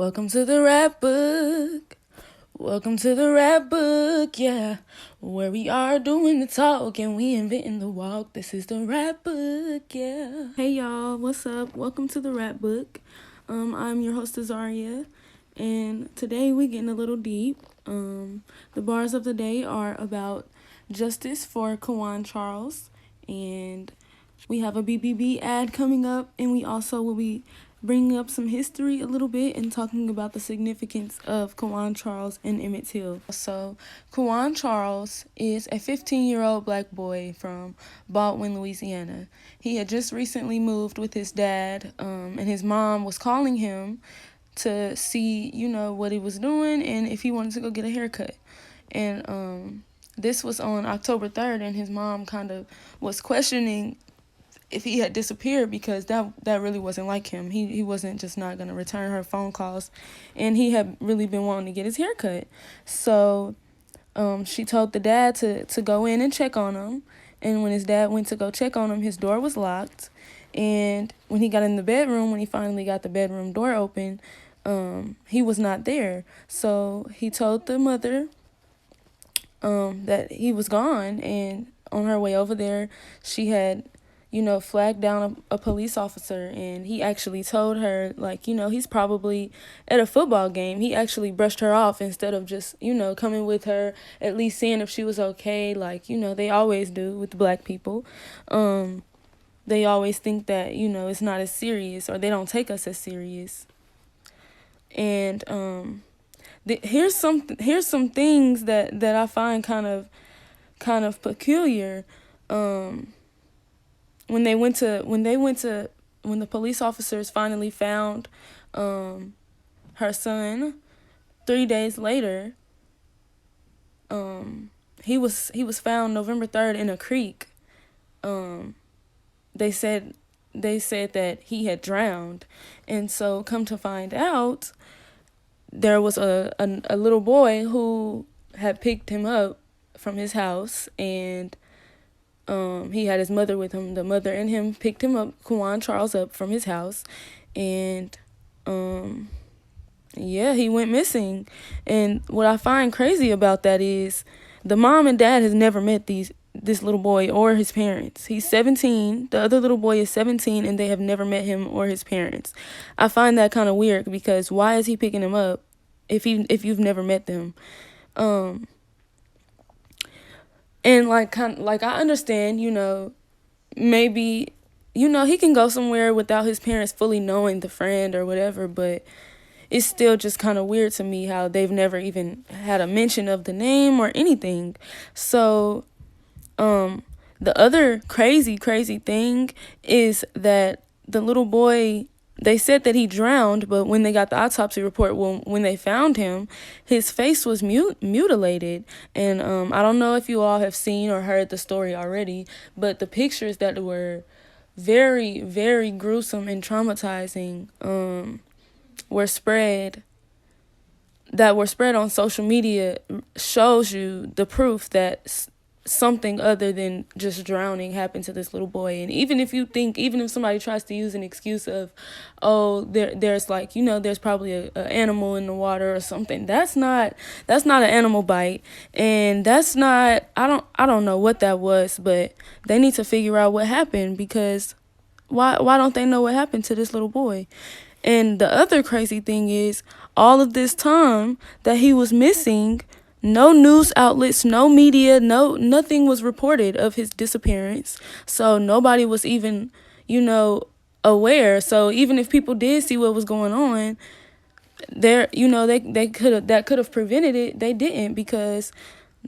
Welcome to the rap book. Welcome to the rap book, yeah. Where we are doing the talk and we inventing the walk. This is the rap book, yeah. Hey y'all, what's up? Welcome to the rap book. I'm your host Azaria, and today we getting a little deep. The bars of the day are about justice for Kawan Charles, and we have a BBB ad coming up, and we also will be bringing up some history a little bit and talking about the significance of Kawan Charles and Emmett Till. So, Kawan Charles is a 15-year-old black boy from Baldwin, Louisiana. He had just recently moved with his dad, and his mom was calling him to see, what he was doing and if he wanted to go get a haircut. And this was on October 3rd, and his mom kind of was questioning if he had disappeared because that really wasn't like him. He wasn't just not going to return her phone calls, and he had really been wanting to get his hair cut. So she told the dad to go in and check on him, and when his dad went to go check on him, his door was locked. And when he got in the bedroom, when he finally got the bedroom door open, he was not there. So he told the mother that he was gone, and on her way over there, she had flagged down a police officer, and he actually told her, he's probably at a football game. He actually brushed her off instead of just, coming with her, at least seeing if she was okay, they always do with black people. They always think that, it's not as serious, or they don't take us as serious. And here's some things that I find kind of peculiar. When the police officers finally found her son 3 days later, he was found November 3rd in a creek. They said that he had drowned, and so come to find out, there was a little boy who had picked him up from his house, and he had his mother with him. The mother and him picked him up, Kawan Charles, up from his house, and he went missing. And what I find crazy about that is the mom and dad has never met this little boy or his parents. He's 17. The other little boy is 17, and they have never met him or his parents. I find that kind of weird, because why is he picking him up if you've never met them? And I understand, maybe, he can go somewhere without his parents fully knowing the friend or whatever, but it's still just kind of weird to me how they've never even had a mention of the name or anything. So, the other crazy thing is that the little boy, they said that he drowned, but when they got the autopsy report, when they found him, his face was mutilated. And I don't know if you all have seen or heard the story already, but the pictures that were very, very gruesome and traumatizing were spread on social media, shows you the proof that something other than just drowning happened to this little boy. And even if somebody tries to use an excuse of, there's there's probably a animal in the water or something, that's not an animal bite, and that's not, I don't know what that was, but they need to figure out what happened, because why don't they know what happened to this little boy? And the other crazy thing is, all of this time that he was missing, no news outlets, no media, nothing was reported of his disappearance. So nobody was even, aware. So even if people did see what was going on, they could have prevented it. They didn't, because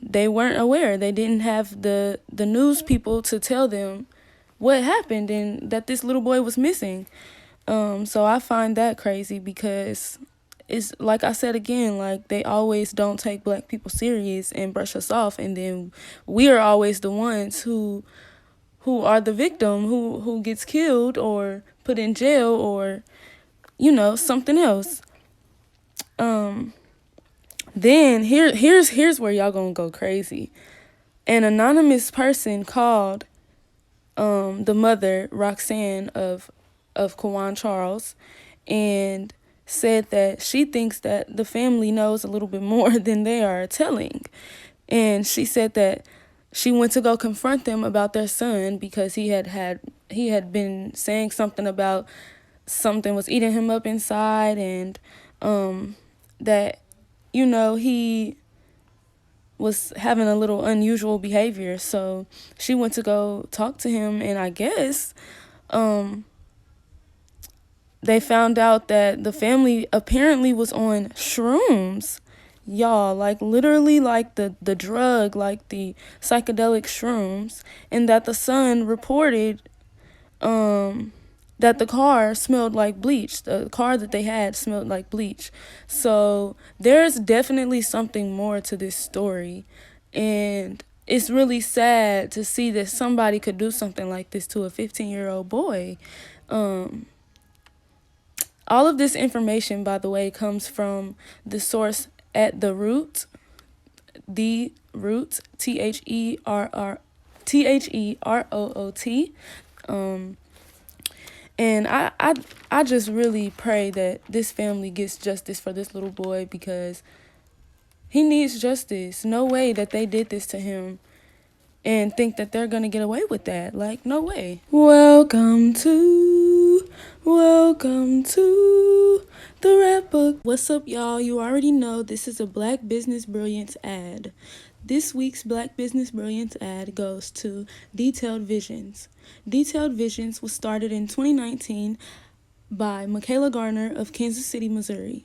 they weren't aware. They didn't have the news people to tell them what happened and that this little boy was missing. So I find that crazy, because it's like I said again, they always don't take black people serious and brush us off, and then we are always the ones who are the victim, who gets killed or put in jail or something else. Then here's where y'all gonna go crazy. An anonymous person called the mother, Roxanne, of Kawan Charles, and said that she thinks that the family knows a little bit more than they are telling. And she said that she went to go confront them about their son because he had been saying something about something was eating him up inside, and that he was having a little unusual behavior. So she went to go talk to him, and I guess they found out that the family apparently was on shrooms. Y'all, like literally like the drug, like the psychedelic shrooms, and that the son reported that the car smelled like bleach. The car that they had smelled like bleach. So there's definitely something more to this story. And it's really sad to see that somebody could do something like this to a 15-year-old boy. All of this information, by the way, comes from the source at The Root, TheRoot. And I just really pray that this family gets justice for this little boy, because he needs justice. No way that they did this to him and think that they're gonna get away with that. Like, no way. Welcome to the Rap Book. What's up, y'all? You already know this is a Black Business Brilliance ad. This week's Black Business Brilliance ad goes to Detailed Visions. Detailed Visions was started in 2019 by Michaela Garner of Kansas City, Missouri.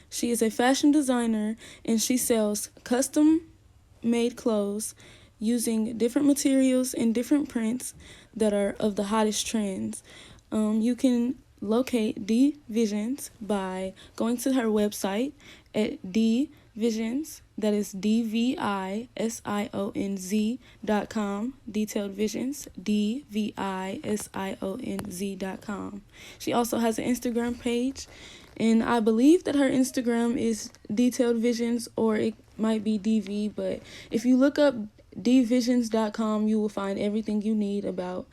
She is a fashion designer, and she sells custom-made clothes using different materials and different prints that are of the hottest trends. You can locate D Visions by going to her website at D Visions, that is DVISIONZ.com, Detailed Visions, DVISIONZ.com. She also has an Instagram page, and I believe that her Instagram is Detailed Visions, or it might be DV, but if you look up dvisions.com, you will find everything you need about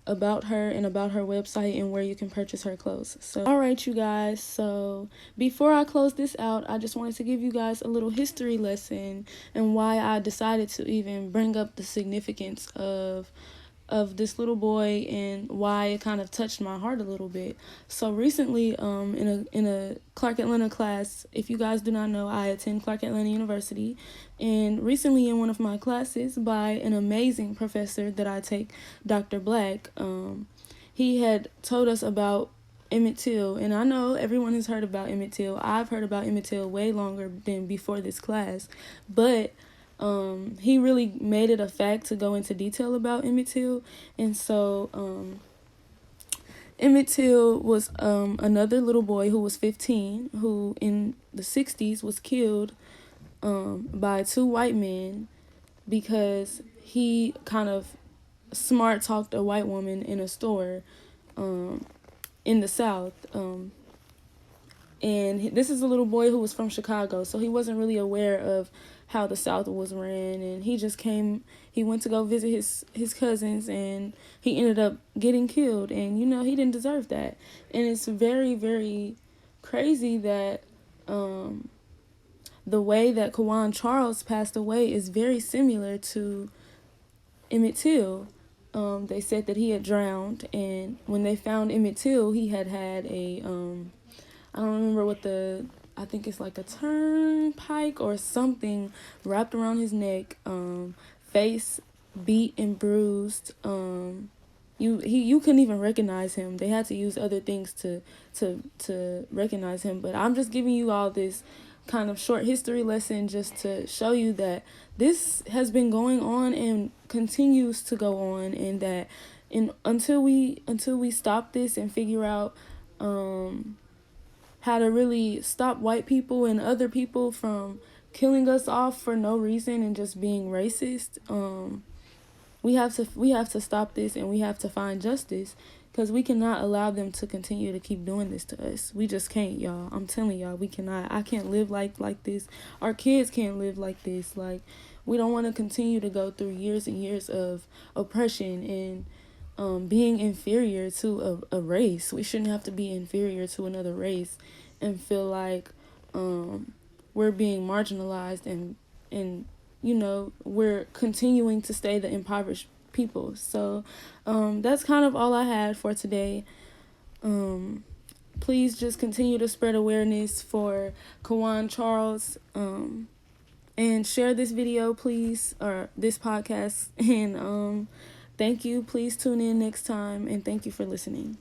her and about her website and where you can purchase her clothes. So, all right, you guys. So before I close this out, I just wanted to give you guys a little history lesson and why I decided to even bring up the significance of this little boy and why it kind of touched my heart a little bit. So recently, in a Clark Atlanta class, if you guys do not know, I attend Clark Atlanta University, and recently in one of my classes by an amazing professor that I take, Dr. Black, he had told us about Emmett Till, and I know everyone has heard about Emmett Till. I've heard about Emmett Till way longer than before this class, but he really made it a fact to go into detail about Emmett Till. And so Emmett Till was another little boy who was 15, who in the 60s was killed by two white men because he kind of smart talked a white woman in a store in the South. And this is a little boy who was from Chicago, so he wasn't really aware of how the South was ran, and he went to go visit his cousins, and he ended up getting killed, and he didn't deserve that. And it's very, very crazy that the way that Kawan Charles passed away is very similar to Emmett Till. They said that he had drowned, and when they found Emmett Till, he had a I don't remember I think it's like a turnpike or something wrapped around his neck, face beat and bruised. You couldn't even recognize him. They had to use other things to recognize him. But I'm just giving you all this kind of short history lesson just to show you that this has been going on and continues to go on, and that until we stop this and figure out how to really stop white people and other people from killing us off for no reason and just being racist, we have to stop this, and we have to find justice, because we cannot allow them to continue to keep doing this to us. We just can't, y'all. I'm telling y'all, we cannot. I can't live like this. Our kids can't live like this. Like, we don't want to continue to go through years and years of oppression and being inferior to a race. We shouldn't have to be inferior to another race. and feel like we're being marginalized, and we're continuing to stay the impoverished people. So that's kind of all I had for today. Please just continue to spread awareness for Kawan Charles, and share this video, please, or this podcast. And thank you. Please tune in next time, and thank you for listening.